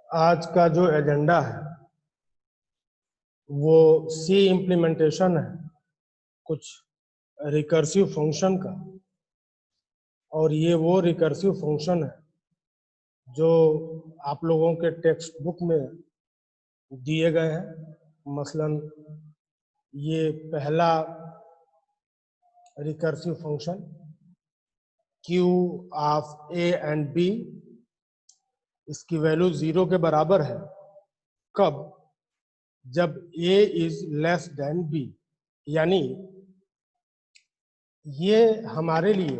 आज का जो एजेंडा है वो सी इम्प्लीमेंटेशन है कुछ रिकर्सिव फंक्शन का। और ये वो रिकर्सिव फंक्शन है जो आप लोगों के टेक्स्ट बुक में दिए गए हैं। मसलन ये पहला recursive function Q of A and B, इसकी वैल्यू 0 के बराबर है कब? जब a is less than b। यानी ये हमारे लिए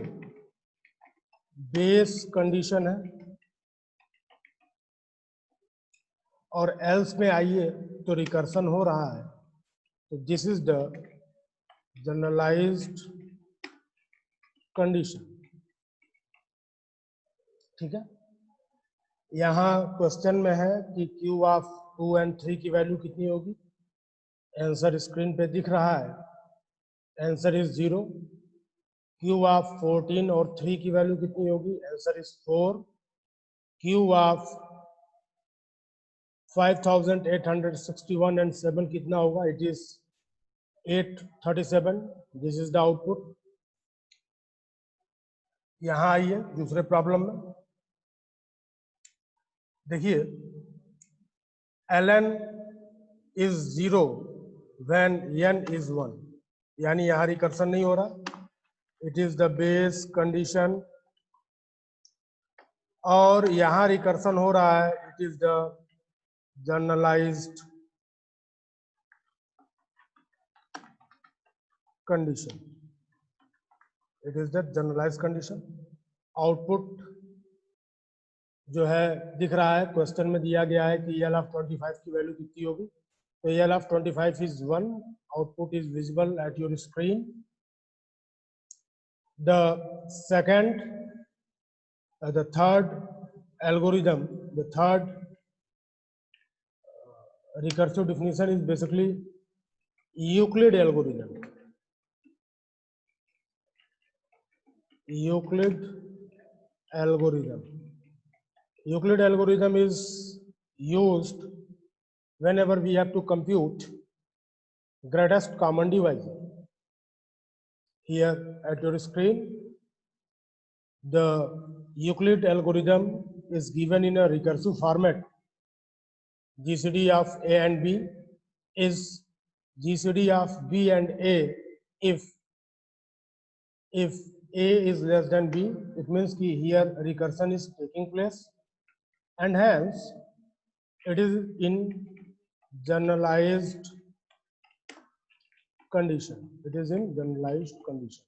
बेस कंडीशन है। और एल्स में आइए तो रिकर्सन हो रहा है, तो this is the generalised condition. ठीक है, यहाँ क्वेश्चन में है कि क्यू ऑफ 2 और 3 की वैल्यू कितनी होगी। आंसर स्क्रीन पे दिख रहा है, आंसर इज 0। क्यू ऑफ 14 और 3 की वैल्यू कितनी होगी? Answer is 4। Q of 5861 and 7 कितना होगा? It is 837। This is the output. यहां आइए दूसरे प्रॉब्लम में, देखिए ln is 0 when n is 1। यानी यहां रिकर्सन नहीं हो रहा, it is the base condition. और यहां रिकर्सन हो रहा है, it is the generalised condition. It is the generalised condition. Output जो है दिख रहा है, क्वेश्चन में दिया गया है कि एल ऑफ 25 की वैल्यू कितनी होगी। तो L of 25 is 1। Output is visible at your screen. The second the third algorithm, the third recursive definition is basically Euclid algorithm. Euclid algorithm. Euclid algorithm is used whenever we have to compute greatest common divisor. Here at your screen, the Euclid algorithm is given in a recursive format. GCD of A and B is GCD of B and A if A is less than B. It means कि here recursion is taking place and hence it is in generalized condition. It is in generalized condition.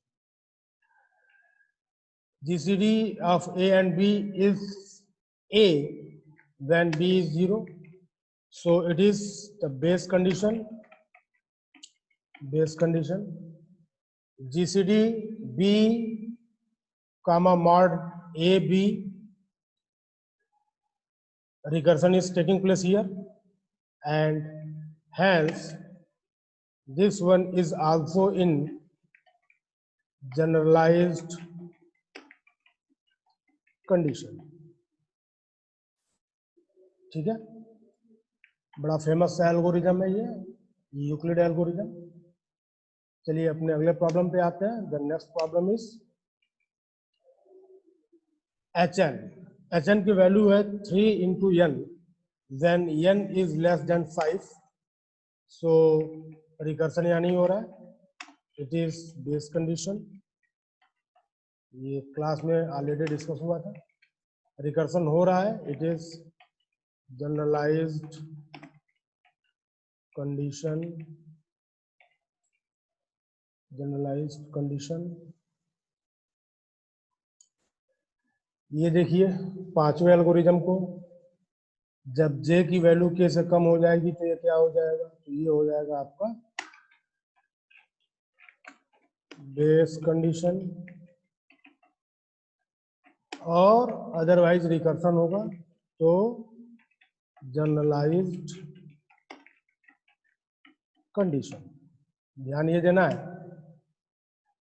GCD of A and B is A when B is 0. So it is the base condition. Base condition. GCD B comma mod AB, recursion is taking place here and hence this one is also in generalized condition. ठीक है, बड़ा famous algorithm है ये Euclid algorithm. चलिए अपने अगले problem पे आते हैं। The next problem is HN। HN की वैल्यू है 3 into n when n is less than 5। सो रिकर्सन यहाँ नहीं हो रहा है, इट इज बेस कंडीशन। ये क्लास में ऑलरेडी डिस्कस हुआ था। रिकर्सन हो रहा है, it is generalised condition. Generalised condition. ये देखिए पांचवें एल्गोरिथम को, जब j की वैल्यू k से कम हो जाएगी तो ये क्या हो जाएगा? तो ये हो जाएगा आपका बेस कंडीशन। और अदरवाइज रिकर्सन होगा तो जनरलाइज्ड कंडीशन। ध्यान ये देना है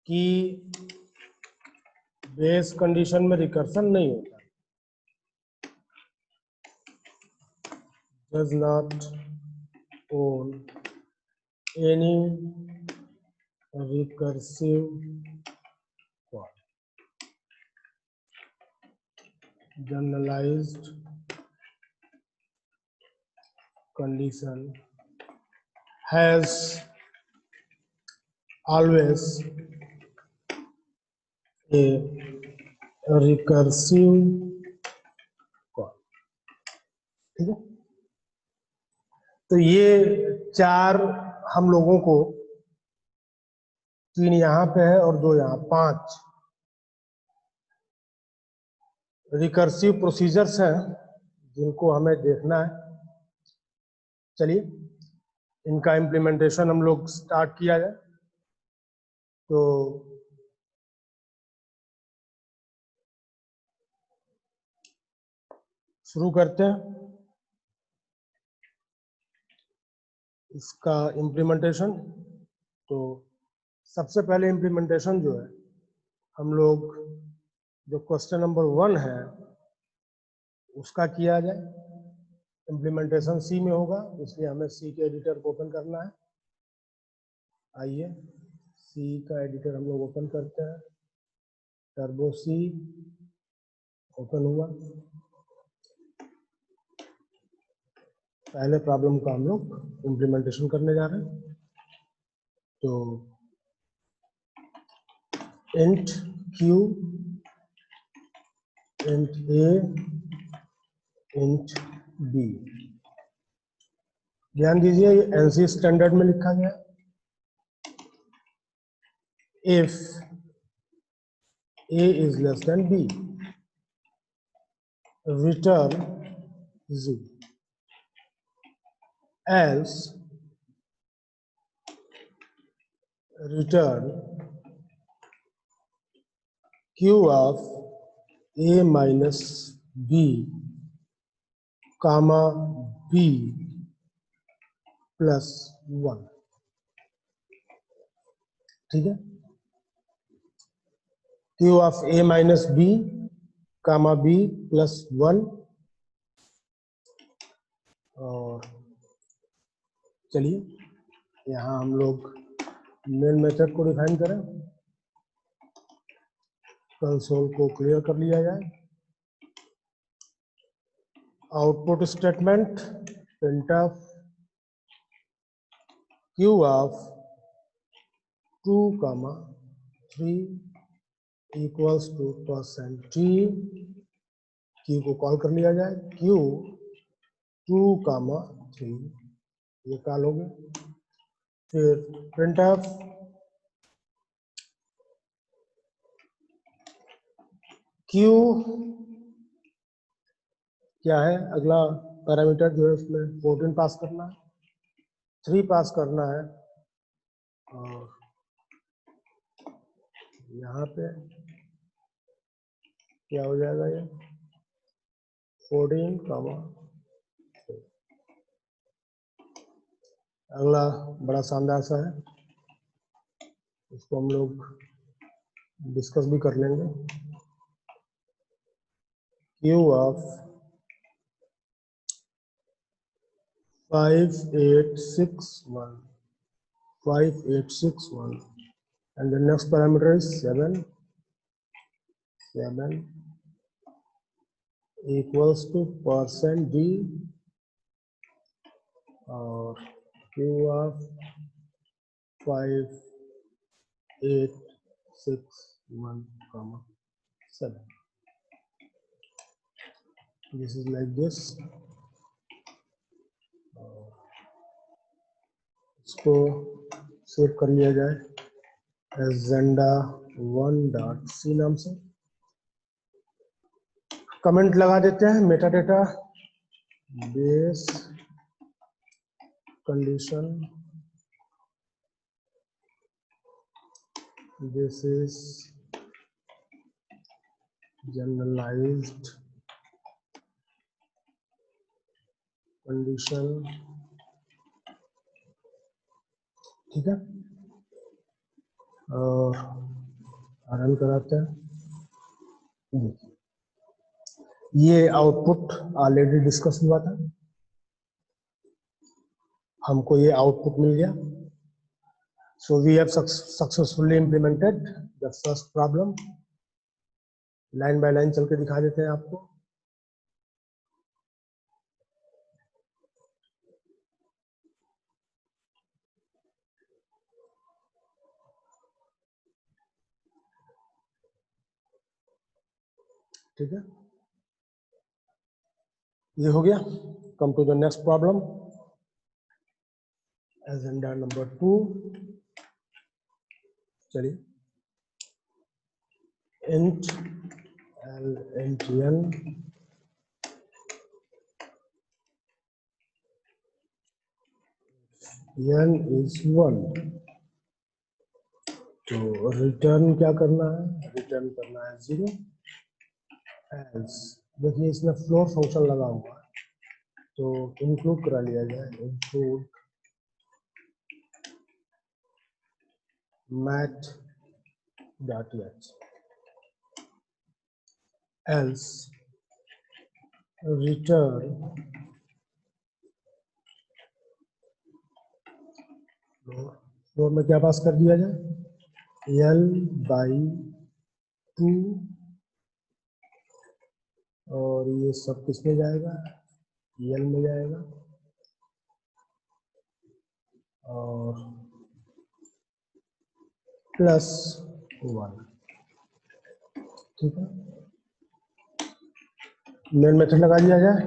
कि बेस कंडीशन में रिकर्सन नहीं होता। does not own any recursive call. Generalized condition has always a recursive call. ठीक है, तो ये चार हम लोगों को, तीन यहां पे है और दो यहां, 5 रिकर्सिव प्रोसीजर्स हैं जिनको हमें देखना है। चलिए इनका इम्प्लीमेंटेशन हम लोग स्टार्ट किया जाए। तो शुरू करते हैं इसका इम्प्लीमेंटेशन। तो सबसे पहले इम्प्लीमेंटेशन जो है, हम लोग जो क्वेश्चन नंबर 1 है उसका किया जाए। इम्प्लीमेंटेशन सी में होगा, इसलिए हमें सी के एडिटर को ओपन करना है। आइए सी का एडिटर हम लोग ओपन करते हैं। टर्बो सी ओपन हुआ। पहले प्रॉब्लम का हम लोग इम्प्लीमेंटेशन करने जा रहे हैं। तो int Q, int A, int B. ध्यान दीजिए ये एनसी स्टैंडर्ड में लिखा गया। If A is less than B, return 0, else return q of a minus b comma b plus 1। ठीक है, q of a minus b comma b plus 1। और चलिए यहाँ हम लोग मेन मेथड को डिफाइन करें। कंसोल को क्लियर कर लिया जाए। Output statement printf q of 2, 3 equals to %t। q को कॉल कर लिया जाए। q 2, 3 ये कॉल हो गया। फिर printf q क्या है, अगला पैरामीटर जो है उसमें 14 पास करना है, 3 पास करना है। और यहाँ पे क्या हो जाएगा, ये 14, अगला बड़ा शानदार सा है, इसको हम लोग डिस्कस भी कर लेंगे। q of 5861 and the next parameter is 7 equals to %d और q of 5861, 7। This is like this। इसको सेव कर लिया जाए agenda1.c नाम से। कमेंट लगा देते हैं, Meta data base condition, this is generalized condition। ठीक है, और रन कराते हैं। ये आउटपुट ऑलरेडी डिस्कस हुआ था। हमको ये आउटपुट मिल गया। So we have successfully implemented the first problem. Line by line चल के दिखा देते हैं आपको। ठीक है, ये हो गया। Come to the next problem, agenda number 2। चलिए, int l int n n is 1, तो रिटर्न क्या करना है? रिटर्न करना है 0। एल्स, देखिए इसमें फ्लोर फंक्शन लगा हुआ है, तो इंक्लूड करा लिया जाए। Include math dot H, else return floor में क्या पास कर दिया जाए? l/2, और ये सब किस में जाएगा? l में जाएगा, और +1। ठीक है, मेन मेथड लगा दिया जाए।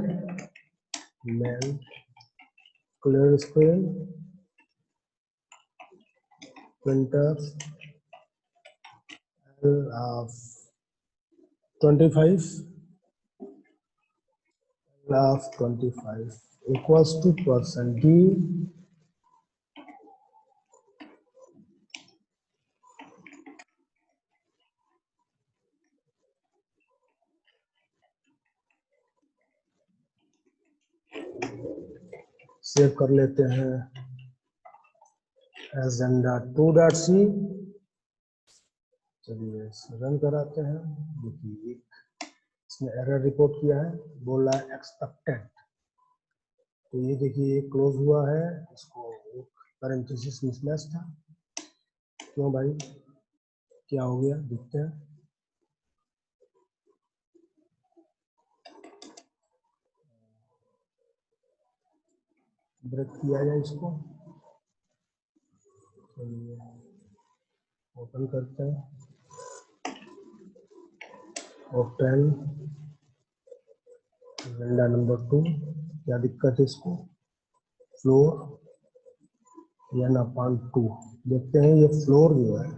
Main clear screen printf l of 25 equals to %d save कर लेते हैं agenda2.c। चलिए रन कराते हैं। देखिए इसने एरर रिपोर्ट किया है, बोल रहा है एक्सपेक्टेड। तो ये देखिए ये क्लोज हुआ है, इसको पैरेंथेसिस मिसमैच था। क्यों भाई, क्या हो गया? देखते हैं। ब्रेक किया जाए इसको। चलिए ओपन करते हैं। Open agenda number 2। क्या दिक्कत है इसको? Floor n/2। देखते हैं ये फ्लोर जो है,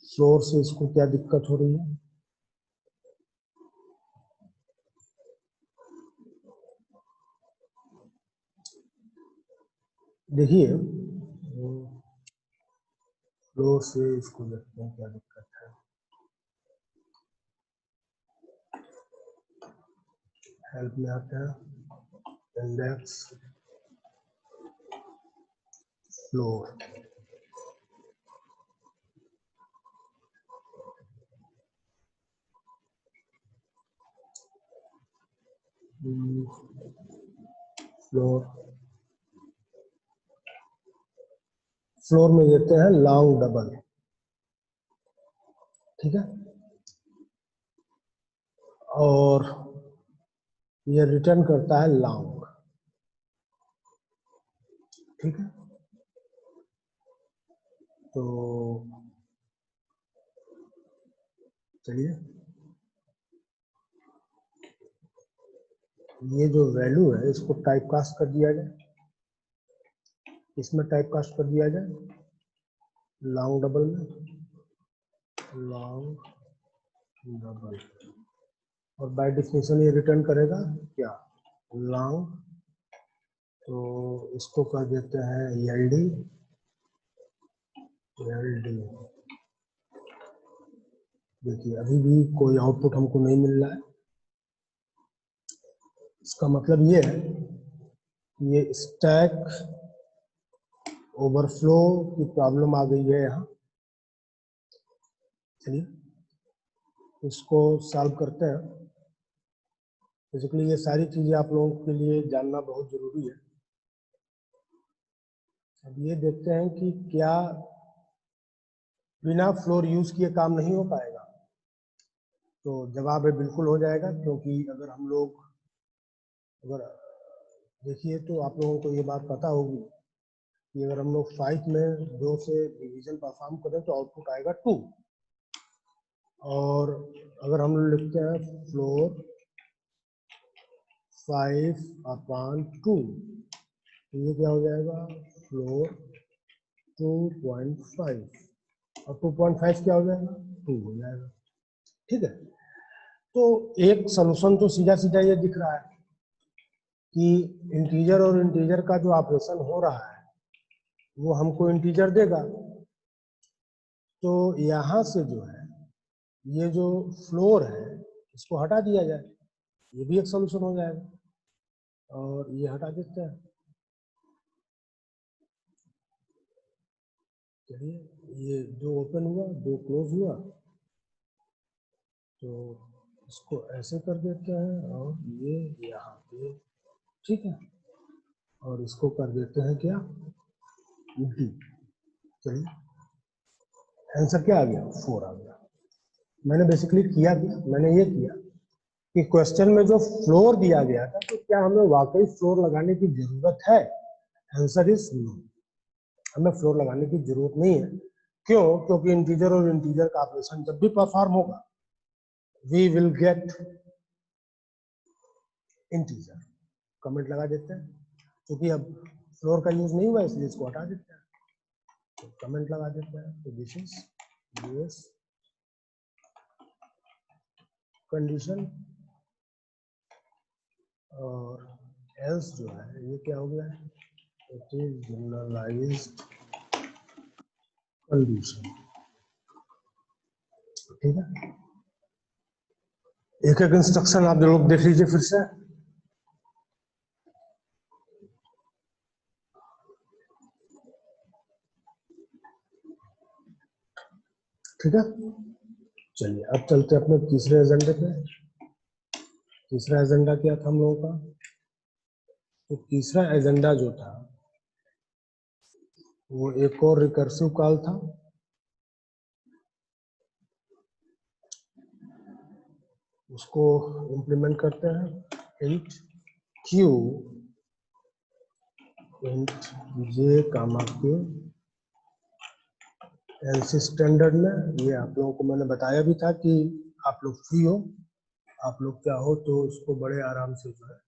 फ्लोर से इसको क्या दिक्कत हो रही है। देखिए फ्लोर से इसको देखते हैं क्या दिक्कत है। हेल्प में आते हैं, इंडेक्स फ्लोर। फ्लोर फ्लोर में देते हैं लॉन्ग डबल। ठीक है, और ये रिटर्न करता है लॉन्ग। ठीक है, तो चलिए ये जो वैल्यू है इसको टाइप कास्ट कर दिया जाए। इसमें टाइप कास्ट कर दिया जाए लॉन्ग डबल में, लॉन्ग डबल, और बाय डेफिनेशन ये रिटर्न करेगा क्या? लॉन्ग। तो इसको कर देते हैं एलडी। देखिए अभी भी कोई आउटपुट हमको नहीं मिल रहा है। इसका मतलब ये है कि ये स्टैक ओवरफ्लो की प्रॉब्लम आ गई है यहाँ। चलिए इसको सॉल्व करते हैं। बेसिकली ये सारी चीजें आप लोगों के लिए जानना बहुत जरूरी है। अब ये देखते हैं कि क्या बिना फ्लोर यूज किए काम नहीं हो पाएगा। तो जवाब है बिल्कुल हो जाएगा, क्योंकि अगर हम लोग अगर देखिए तो आप लोगों को ये बात पता होगी कि अगर हम लोग 5 में 2 से डिवीजन परफॉर्म करें तो आउटपुट आएगा 2। और अगर हम लोग लिखते हैं फ्लोर 5/2 तो ये क्या हो जाएगा, फ्लोर 2.5 और 2.5 क्या हो जाएगा, 2 हो जाएगा। ठीक है, तो एक सलूशन तो सीधा सीधा ये दिख रहा है कि इंटीजर और इंटीजर का जो ऑपरेशन हो रहा है वो हमको इंटीजर देगा। तो यहां से जो है ये जो फ्लोर है इसको हटा दिया जाए, ये भी एक सलूशन हो जाएगा। और ये हटा देते हैं, चलिए ये 2 ओपन हुआ 2 क्लोज हुआ, तो इसको ऐसे कर देते हैं और ये यहाँ पे, ठीक है, और इसको कर देते हैं क्या, डी। चलिए आंसर क्या आ गया, 4 आ गया। मैंने बेसिकली किया क्या, मैंने ये किया कि क्वेश्चन में जो फ्लोर दिया गया था तो क्या हमें वाकई फ्लोर लगाने की जरूरत है, आंसर इज नो, हमें फ्लोर लगाने की जरूरत नहीं है। क्यों, क्योंकि इंटीजर और इंटीजर का ऑपरेशन जब भी परफॉर्म होगा we will get integer. Comment लगा देते हैं, क्योंकि अब फ्लोर का यूज नहीं हुआ इसलिए इसको हटा देते हैं, तो कमेंट लगा देते हैं। तो दिस इज यस कंडीशन, और एल्स जो है ये क्या हो गया, इट इज जनरलाइज्ड कंडीशन। ठीक है, एक एक इंस्ट्रक्शन आप लोग देख लीजिए फिर से। ठीक है, चलिए अब चलते हैं अपने तीसरे एजेंडे पे। तीसरा एजेंडा क्या था हम लोगों का, तो तीसरा एजेंडा जो था वो एक और रिकर्सिव कॉल था। उसको इम्प्लीमेंट करते हैं, इंट क्यू इंट जे कामा के एलसी स्टैंडर्ड में। ये आप लोगों को मैंने बताया भी था कि आप लोग फ्री हो, आप लोग क्या हो तो इसको बड़े आराम से जो है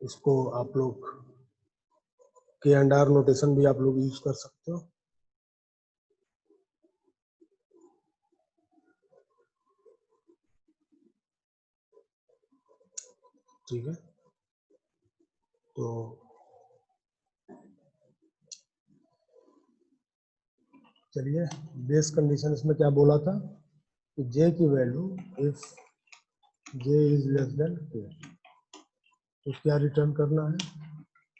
इसको आप लोग के एंड आर नोटेशन भी आप लोग यूज कर सकते हो। ठीक है, तो चलिए बेस कंडीशन इसमें क्या बोला था कि जे की value if J is less then के, तो क्या रिटर्न करना है,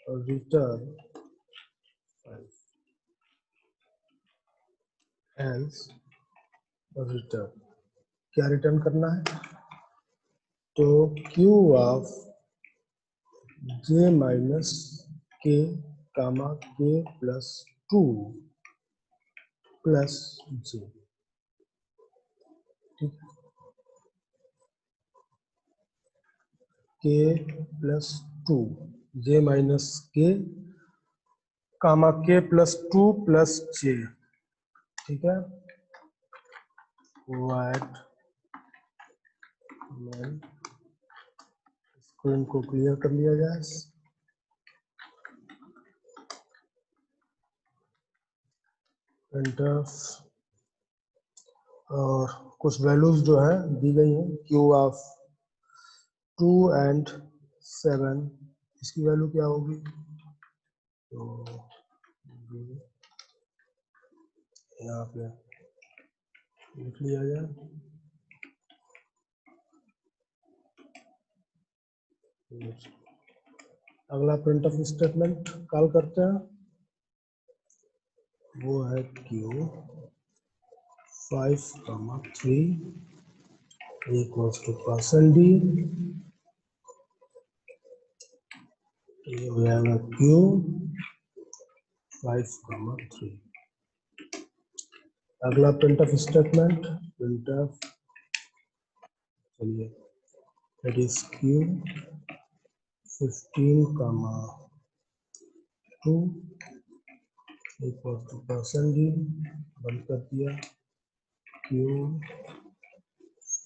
और रिटर्न एल्स रिटर्न, क्या रिटर्न करना है, तो क्यू ऑफ जे माइनस के कामा के प्लस 2 प्लस जे। ठीक, के प्लस 2 जे माइनस के कामा के प्लस 2 प्लस जे। ठीक है, वाइट स्क्रीन को क्लियर कर लिया जाए। एंटर, और कुछ वैल्यूज जो है दी गई हैं, क्यू ऑफ 2 एंड 7, इसकी वैल्यू क्या होगी, तो यहाँ पे लिख लिया जाए। अगला प्रिंटफ स्टेटमेंट कॉल करते हैं, वो है Q 5, 3 equals to percent d. We have a q 5,3. अगला printf स्टेटमेंट, printf चलिए that is q 15,2 equals to percent d, बंद कर दिया, q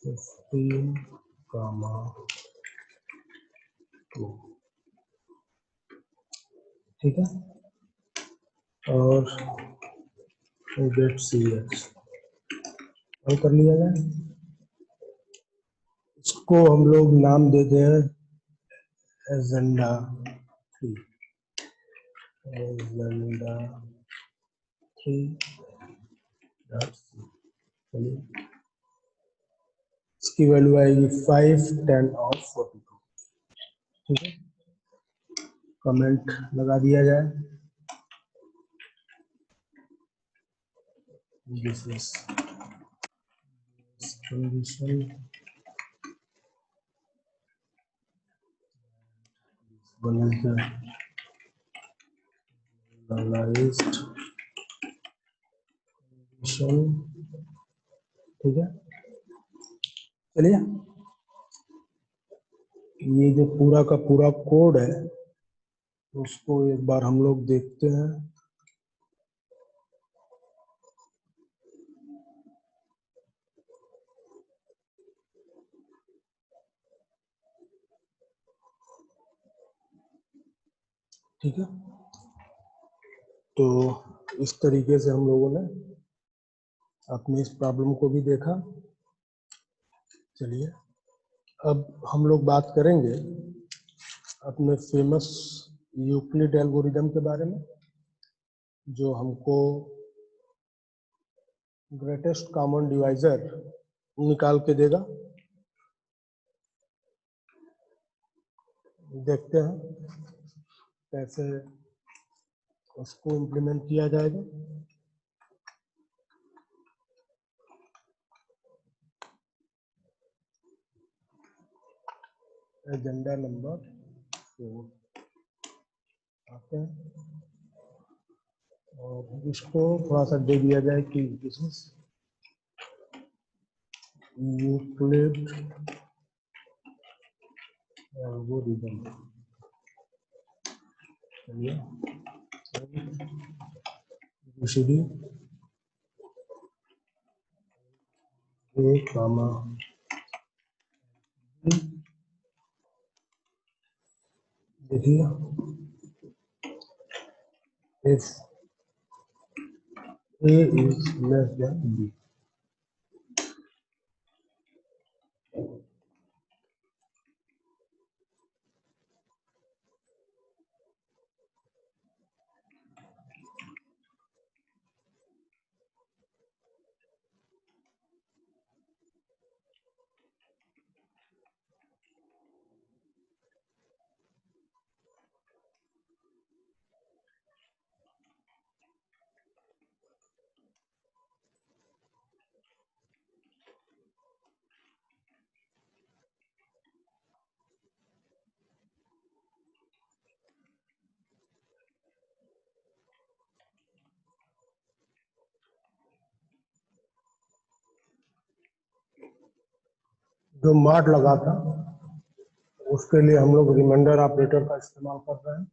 15,2, ठीक है। और गेट सी एच कर लिया जाए। इसको हम लोग नाम देते हैं एजेंडा 3, एजेंडा 3.c। चलिए इसकी वैल्यू आएगी 5, 10 और 42, ठीक है। कमेंट लगा दिया जाए, this is condition, one is the analyzed condition, ठीक है। चलिए ये जो पूरा का पूरा कोड है उसको एक बार हम लोग देखते हैं। ठीक है, तो इस तरीके से हम लोगों ने अपनी इस प्रॉब्लम को भी देखा। चलिए अब हम लोग बात करेंगे अपने फेमस यूक्लिड एल्गोरिदम के बारे में, जो हमको ग्रेटेस्ट कॉमन डिवाइजर निकाल के देगा। देखते हैं कैसे उसको इम्प्लीमेंट किया जाएगा। एजेंडा नंबर 4 आते हैं और इसको थोड़ा सा दे दिया जाए कि दिस इज यूक्लिड एल्गोरिदम। चलिए ABCD A, देखिए if A is less than B, जो मार्ट लगा था उसके लिए हम लोग रिमाइंडर ऑपरेटर का इस्तेमाल कर रहे हैं।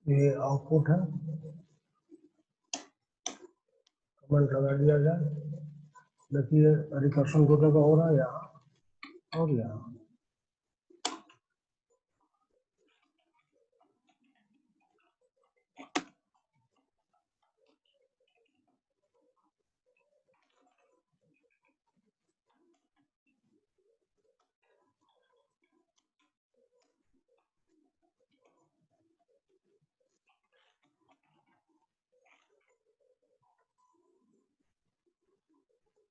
ये आउटपुट है, कमेंट लगा दिया जाए। देखिए रिकर्शन दो जगह हो रहा है, यहाँ और यहाँ।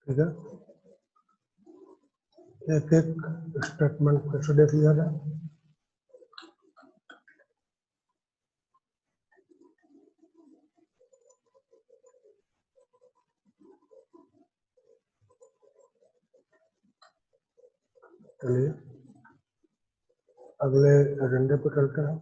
ठीक है, एक एक स्टेटमेंट कैसे देख लिया जाए। चलिए अगले एजेंडे पे चलते हैं।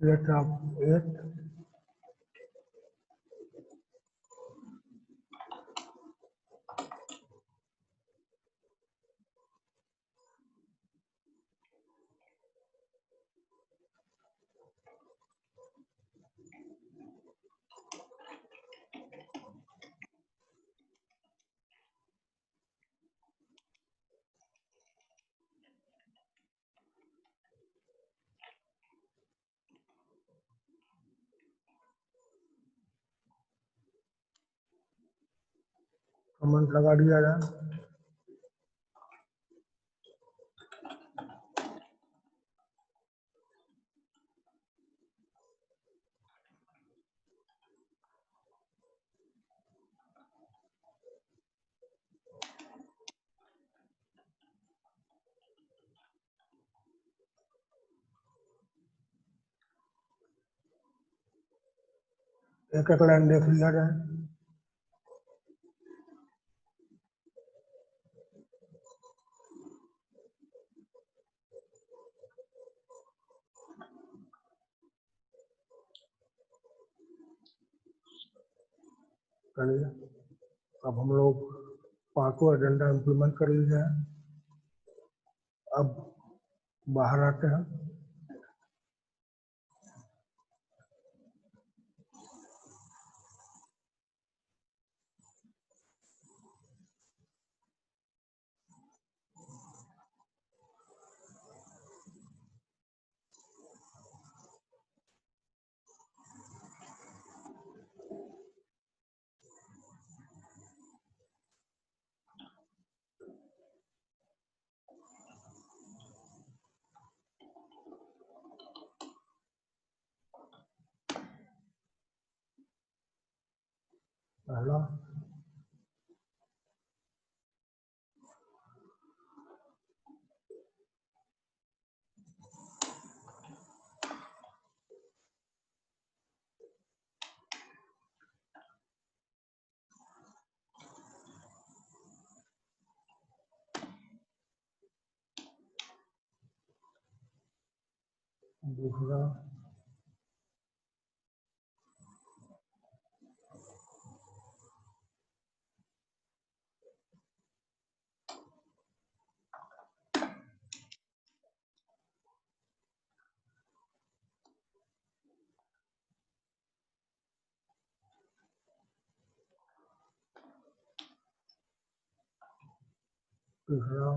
लेट ऑफ 8 कमेंट लगा दिया जाए। एक एक लाइन देख लिया जाए। चलिए अब हम लोग पांचों एजेंडा इम्प्लीमेंट कर लीजिए। अब बाहर आते हैं। पहला दूसरा तीसरा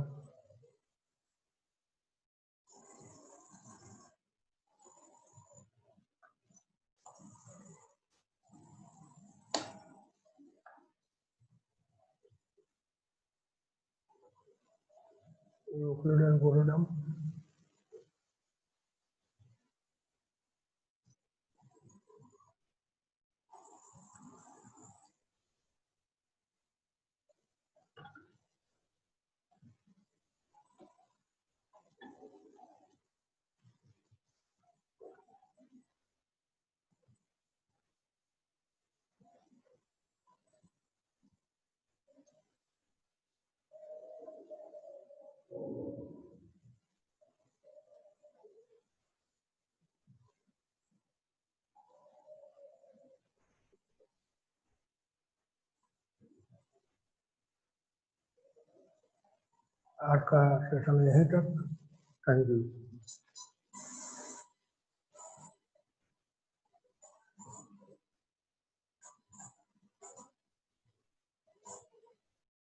यूक्लिड एल्गोरिथम आज का सेशन यहीं तक। Thank you.